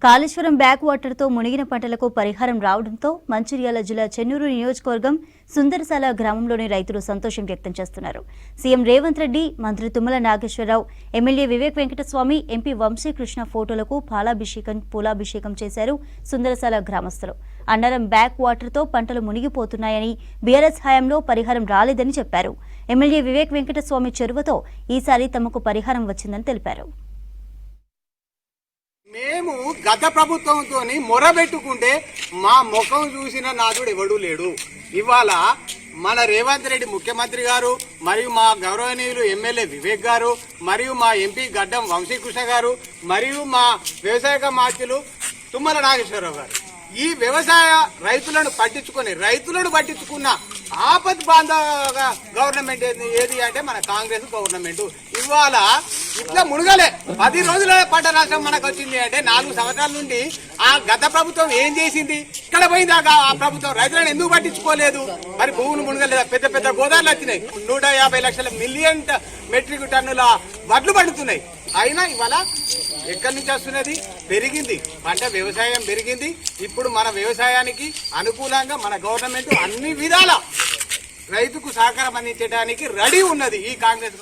Kaleshwaram back వాటర్తో మునిగిన పంటలకు పరిహారం రావడంతో మంచిర్యాల జిల్లా చెన్నూరు నియోజకవర్గం సుందరసాల గ్రామంలోని రైతులు సంతోషం వ్యక్తం చేస్తున్నారు. సీఎం రేవంత్ రెడ్డి, మంత్రి తుమ్మల నాగేశ్వరరావు, ఎమ్మెల్యే వివేక్ వెంకటస్వామి, ఎంపీ వంశీకృష్ణ ఫోటోలకు పూలాభిషేకం చేశారు సుందరసాల గ్రామస్తులు. అన్నారం బ్యాక్ వాటర్తో పంటలు మునిగిపోతున్నాయని, బీఆర్ఎస్ హయాంలో పరిహారం రాలేదని చెప్పారు. ఎమ్మెల్యే వివేక్ వెంకటస్వామి చొరవతో ఈసారి తమకు పరిహారం వచ్చిందని తెలిపారు. మేము గత ప్రభుత్వంతో మొరబెట్టుకుంటే మా ముఖం చూసిన నాదుడు ఎవడూ లేడు. ఇవాళ మన రేవంత్ రెడ్డి ముఖ్యమంత్రి గారు, మరియు మా గౌరవనీయులు ఎమ్మెల్యే వివేక్ గారు, మరియు మా ఎంపీ గడ్డం వంశీకృష్ణ గారు, మరియు మా వ్యవసాయ మంత్రులు తుమ్మల నాగేశ్వరరావు గారు ఈ వ్యవసాయ రైతులను పట్టించుకున్న ఆపద్ బాంధవ గవర్నమెంట్ ఏది అంటే మన కాంగ్రెస్ గవర్నమెంట్. ఇవాళ ఇట్లా మునగలే 10 రోజుల పంట నష్టం మనకు వచ్చింది అంటే 4 సంవత్సరాల నుండి ఆ గత ప్రభుత్వం ఏం చేసింది? ఇక్కడ పోయిందాకా ఆ ప్రభుత్వం రైతులను ఎందుకు పట్టించుకోలేదు? మరి భూములు మునగలేదా? పెద్ద పెద్ద గోదావరిలు వచ్చినాయి, 150 లక్షల మిలియన్ మెట్రిక్ టన్నుల వడ్లు పండుతున్నాయి. అయినా ఇవాళ ఎక్కడి నుంచి వస్తున్నది? పెరిగింది, పంట వ్యవసాయం పెరిగింది. ఇప్పుడు మన వ్యవసాయానికి అనుకూలంగా మన గవర్నమెంట్ అన్ని విధాల రైతుకు సహకారం అందించడానికి రెడీ ఉన్నది ఈ కాంగ్రెస్.